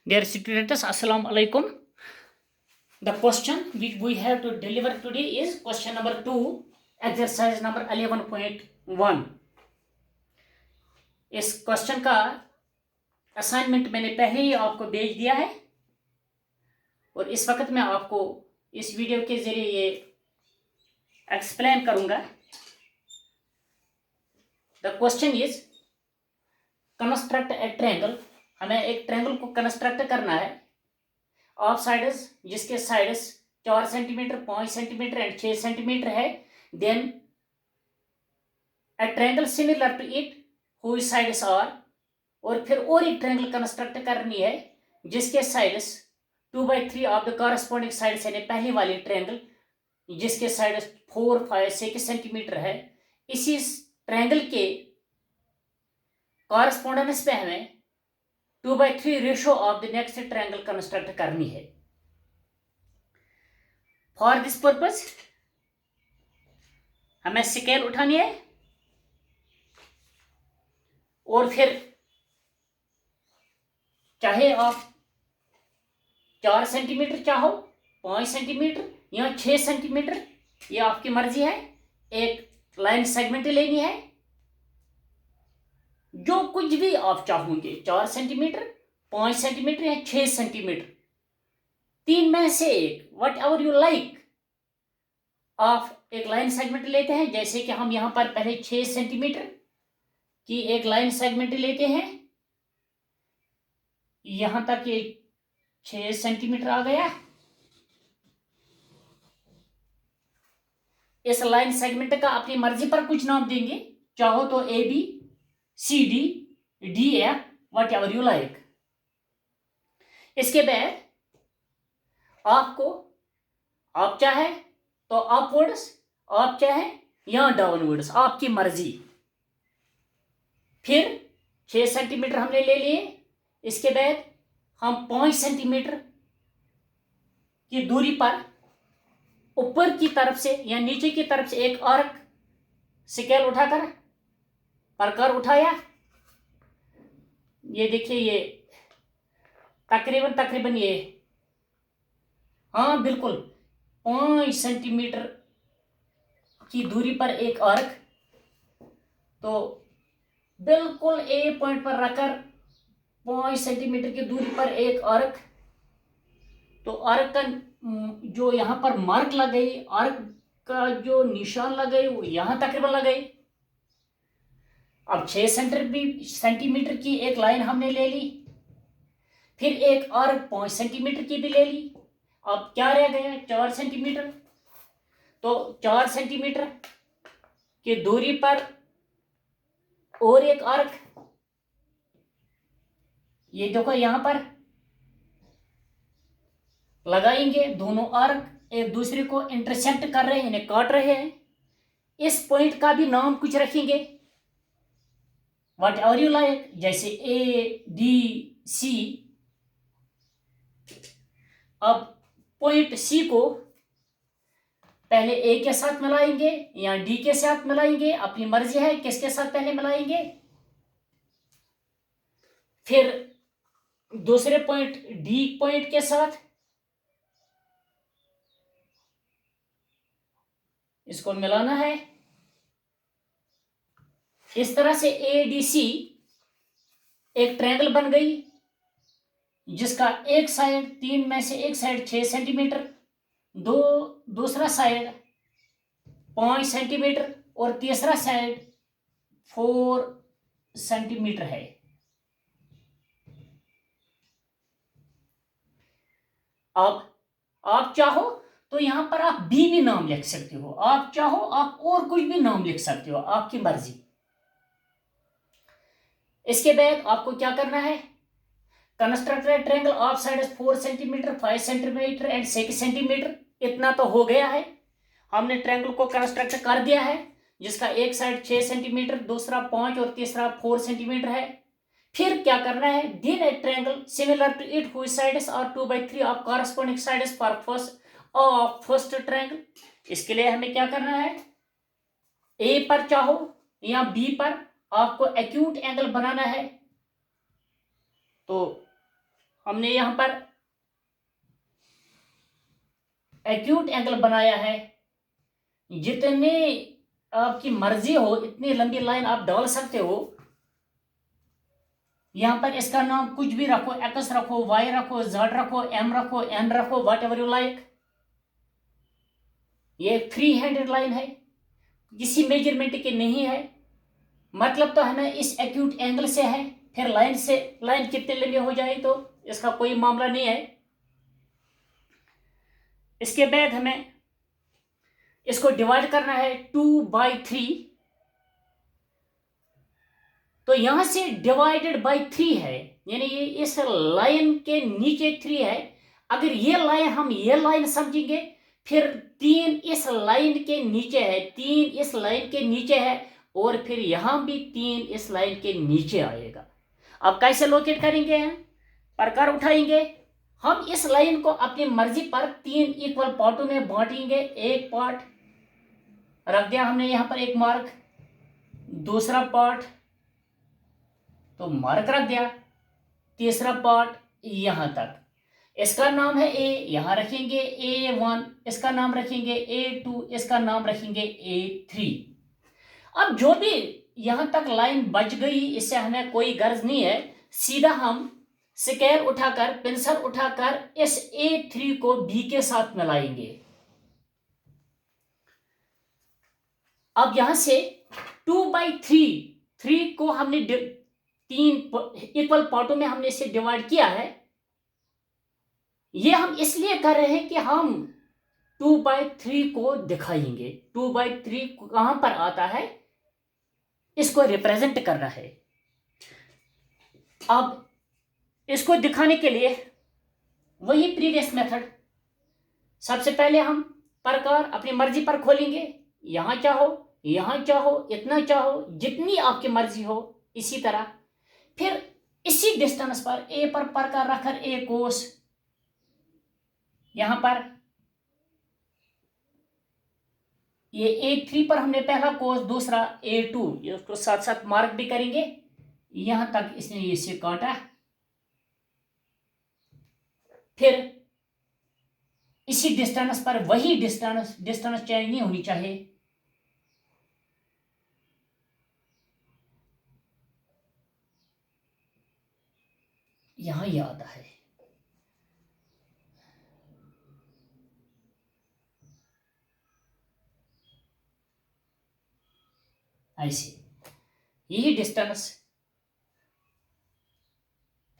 Dear students, Assalamu alaikum. The question which we have to deliver today is question number 2, exercise number 11.1. इस question का assignment मैंने पहले ही आपको भेज दिया है और इस वक्त मैं आपको इस वीडियो के जरिए ये एक्सप्लेन करूंगा. The question is construct a triangle. हमें एक ट्रायंगल को कंस्ट्रक्ट करना है ऑफ साइड्स, जिसके sides 4 centimetre, 5 centimetre and 6 centimetre है. Then a triangle similar to it whose sides are, और फिर और एक ट्रायंगल कंस्ट्रक्ट करनी है जिसके sides 2/3 of the corresponding sides, यानी पहली वाली ट्रायंगल जिसके साइड्स 4, 5, 6 सेंटीमीटर है. इसी ट्रायंगल के कॉरस्पॉन्डेंस पे हमें 2/3 ratio of the next triangle construct करनी है. फॉर दिस पर्पज हमें स्केल उठानी है और फिर चाहे आप 4 सेंटीमीटर चाहो, 5 सेंटीमीटर या 6 सेंटीमीटर, ये आपकी मर्जी है. एक लाइन सेगमेंट लेनी है, जो कुछ भी आप चाहोगे, 4 सेंटीमीटर, 5 सेंटीमीटर या 6 सेंटीमीटर, तीन में से एक, वट एवर यू लाइक. आप एक लाइन सेगमेंट लेते हैं, जैसे कि हम यहां पर पहले 6 सेंटीमीटर की एक लाइन सेगमेंट लेते हैं. यहां तक ये 6 सेंटीमीटर आ गया. इस लाइन सेगमेंट का अपनी मर्जी पर कुछ नाम देंगे, चाहो तो A B, C D, D F, whatever you like. इसके बाद आपको, आप चाहे तो अपवर्ड्स, आप चाहे या डाउनवर्ड्स, आपकी मर्जी. फिर 6 सेंटीमीटर हमने ले लिए. इसके बाद हम 5 सेंटीमीटर की दूरी पर ऊपर की तरफ से या नीचे की तरफ से एक आर्क स्केल उठाकर प्रकार उठाया. ये देखिए, ये तकरीबन ये, हाँ बिल्कुल 5 सेंटीमीटर की दूरी पर एक आर्क. तो बिल्कुल ए पॉइंट पर रखकर 5 सेंटीमीटर की दूरी पर एक आर्क. तो आर्क का जो यहाँ पर मार्क लग गई, आर्क का जो निशान लग गई, वो यहाँ तकरीबन लग गई. अब 6 सेंटीमीटर की एक लाइन हमने ले ली. फिर एक और 5 सेंटीमीटर की भी ले ली. अब क्या रह गया, 4 सेंटीमीटर. तो 4 सेंटीमीटर की दूरी पर और एक आर्क, ये देखो यहां पर लगाएंगे. दोनों आर्क एक दूसरे को इंटरसेक्ट कर रहे हैं, इन्हें काट रहे हैं. इस पॉइंट का भी नाम कुछ रखेंगे, वट एवर यू लाइक, जैसे ए डी सी. अब पॉइंट सी को पहले ए के साथ मिलाएंगे या डी के साथ मिलाएंगे, अपनी मर्जी है किसके साथ पहले मिलाएंगे. फिर दूसरे पॉइंट डी पॉइंट के साथ इसको मिलाना है. इस तरह से ए डी सी एक ट्रायंगल बन गई, जिसका एक साइड, तीन में से एक साइड 6 सेंटीमीटर, दूसरा साइड 5 सेंटीमीटर और तीसरा साइड 4 सेंटीमीटर है. अब आप चाहो तो यहां पर आप बी भी नाम लिख सकते हो, आप चाहो आप और कुछ भी नाम लिख सकते हो, आपकी मर्जी. इसके बाद आपको क्या करना है, construct a triangle of sides 4 centimetre, 5 centimetre and 6 centimetre. इतना तो हो गया है, हमने ट्रायंगल को कंस्ट्रक्ट कर दिया है, जिसका एक साइड 6 सेंटीमीटर, दूसरा 5 और तीसरा 4 सेंटीमीटर है. फिर क्या करना है, then a triangle similar to it whose sides are 2/3 of corresponding sides for first triangle. इसके लिए हमें क्या करना है, ए पर चाहो या बी पर आपको एक्यूट एंगल बनाना है. तो हमने यहां पर एक्यूट एंगल बनाया है। जितने आपकी मर्जी हो इतनी लंबी लाइन आप डाल सकते हो। यहां पर इसका नाम कुछ भी रखो, एक्स रखो, वाई रखो, जेड रखो, एम रखो, एन रखो, वट एवर यू लाइक। ये फ्री हैंडेड लाइन है, किसी मेजरमेंट की नहीं है। मतलब तो हमें इस एक्यूट एंगल से है, फिर लाइन से लाइन कितने लंबी हो जाए तो इसका कोई मामला नहीं है। इसके बाद हमें इसको डिवाइड करना है 2/3। तो यहां से डिवाइडेड बाय 3 है, यानी ये इस लाइन के नीचे 3 है। अगर ये लाइन हम ये लाइन समझेंगे, फिर 3 इस लाइन के नीचे है, 3 इस लाइन के नीचे है, और फिर यहां भी 3 इस लाइन के नीचे आएगा। अब कैसे लोकेट करेंगे? प्रकार उठाएंगे। हम इस लाइन को अपनी मर्जी पर 3 इक्वल पार्टों में बांटेंगे। एक पार्ट रख दिया हमने यहां पर एक मार्क, दूसरा पार्ट तो मार्क रख दिया, तीसरा पार्ट यहां तक, इसका नाम है ए, यहां रखेंगे A1, इसका नाम रखेंगे A2, इसका नाम रखेंगे A3। अब जो भी यहां तक लाइन बच गई, इससे हमें कोई गर्ज नहीं है। सीधा हम स्केल उठाकर, पेंसिल उठाकर इस A3 को B के साथ मिलाएंगे। अब यहां से 2/3 को हमने 3 इक्वल पार्टों में हमने इसे डिवाइड किया है। ये हम इसलिए कर रहे हैं कि हम 2/3 को दिखाएंगे। 2/3 कहां पर आता है, इसको रिप्रेजेंट करना है। अब इसको दिखाने के लिए वही प्रीवियस मेथड, सबसे पहले हम प्रकार अपनी मर्जी पर खोलेंगे। यहां चाहो, यहां चाहो, इतना चाहो, जितनी आपकी मर्जी हो। इसी तरह फिर इसी डिस्टेंस पर ए पर प्रकार रखकर ए कोस, यहां पर ये A3 पर हमने पहला कोस, दूसरा A2, ये उसको साथ साथ मार्क भी करेंगे। यहां तक इसने इसे काटा, फिर इसी डिस्टेंस पर वही डिस्टेंस चेंज नहीं होनी चाहिए। यहां ये आता है, ऐसे यही डिस्टेंस।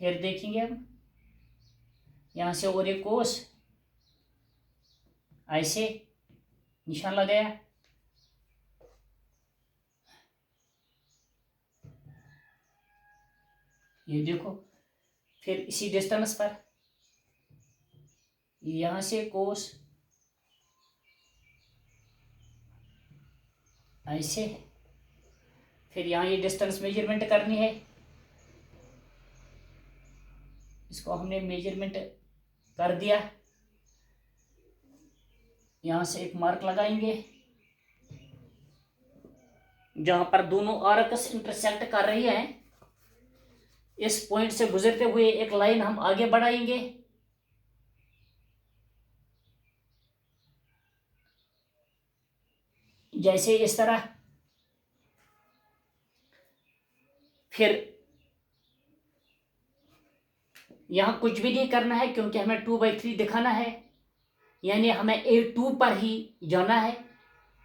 फिर देखेंगे हम यहां से और एक कोस, ऐसे निशान लगाया, ये देखो। फिर इसी डिस्टेंस पर यहां से कोस, ऐसे। फिर यहां ये डिस्टेंस मेजरमेंट करनी है, इसको हमने मेजरमेंट कर दिया। यहां से एक मार्क लगाएंगे, जहां पर दोनों आर्क्स इंटरसेक्ट कर रही है। इस पॉइंट से गुजरते हुए एक लाइन हम आगे बढ़ाएंगे, जैसे इस तरह। फिर यहां कुछ भी नहीं करना है, क्योंकि हमें 2/3 दिखाना है, यानी हमें A2 पर ही जाना है।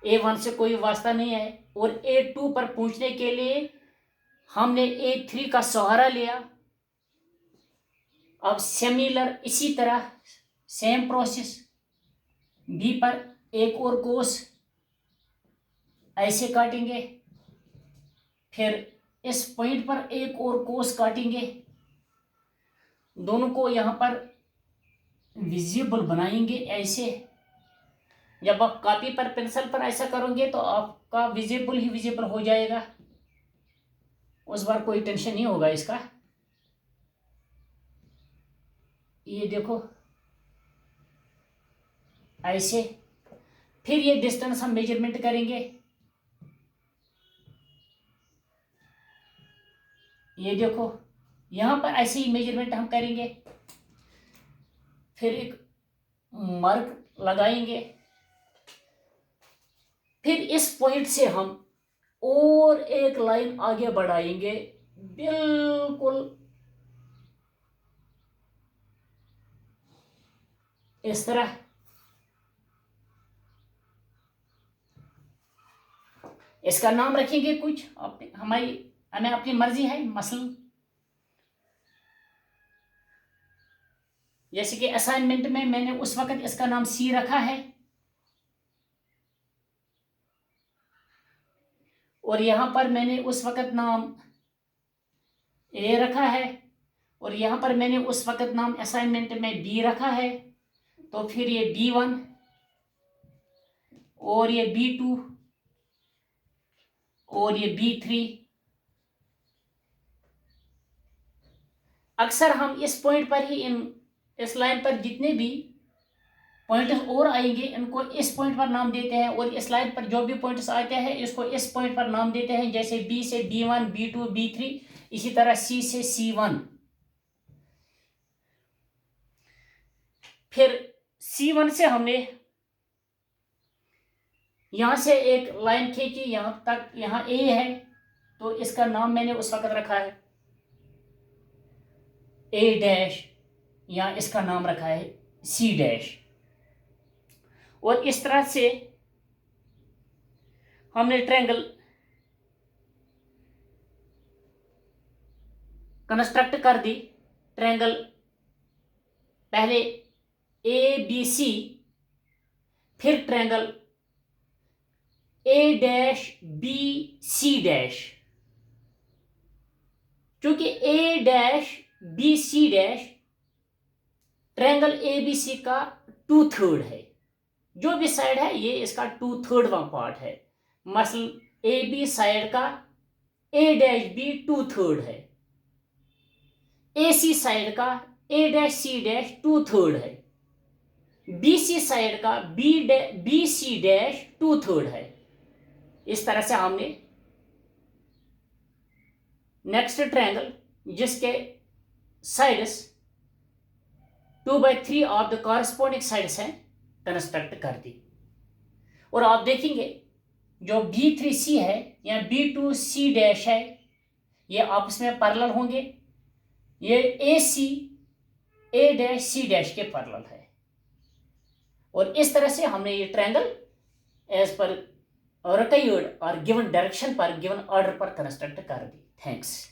A1 से कोई वास्ता नहीं है। और A2 पर पहुंचने के लिए हमने A3 का सहारा लिया। अब सिमिलर इसी तरह सेम प्रोसेस B पर एक और कोस ऐसे काटेंगे, फिर इस पॉइंट पर एक और कोस काटेंगे, दोनों को यहां पर विजिबल बनाएंगे ऐसे। जब आप कॉपी पर पेंसिल पर ऐसा करोगे तो आपका विजिबल ही विजिबल हो जाएगा, उस बार कोई टेंशन नहीं होगा इसका। ये देखो ऐसे। फिर ये डिस्टेंस हम मेजरमेंट करेंगे, ये देखो। यहां पर ऐसे ही मेजरमेंट हम करेंगे। फिर एक मार्क लगाएंगे, फिर इस पॉइंट से हम और एक लाइन आगे बढ़ाएंगे, बिल्कुल इस तरह। इसका नाम रखेंगे कुछ हमें अपनी मर्जी है, मसलन जैसे कि असाइनमेंट में मैंने उस वक्त इसका नाम सी रखा है, और यहां पर मैंने उस वक्त नाम ए रखा है, और यहां पर मैंने उस वक्त नाम असाइनमेंट में बी रखा है। तो फिर ये B1 और ये B2 और ये B3। अक्सर हम इस पॉइंट पर ही इस लाइन पर जितने भी पॉइंट्स और आएंगे इनको इस पॉइंट पर नाम देते हैं, और इस लाइन पर जो भी पॉइंट्स आते हैं इसको इस पॉइंट पर नाम देते हैं, जैसे B से B1, B2, B3, इसी तरह C से C1। फिर C1 से हमने यहां से एक लाइन खींची यहां तक, यहां A है तो इसका नाम मैंने उस वक्त रखा है A', या इसका नाम रखा है C'। और इस तरह से हमने ट्रायंगल कंस्ट्रक्ट कर दी। ट्रायंगल पहले ABC, फिर ट्रायंगल A', क्योंकि A', ट्रायंगल ABC का 2/3 है। जो भी साइड है ये इसका 2/3 पार्ट है। मसलन AB साइड का A' भी 2/3 है, AC साइड का A', 2/3 है, BC साइड का BC' 2/3 है। इस तरह से हमने नेक्स्ट ट्रायंगल जिसके sides 2/3 of the corresponding sides हैं कंस्ट्रक्ट कर दी। और आप देखेंगे जो B3C है या B2C' है ये आपस में पैरेलल होंगे, ये AC A', C' के पैरेलल है। और इस तरह से हमने ये ट्रायंगल एज पर रिक्वायर्ड और गिवन डायरेक्शन पर, गिवन ऑर्डर पर कंस्ट्रक्ट कर दी। थैंक्स।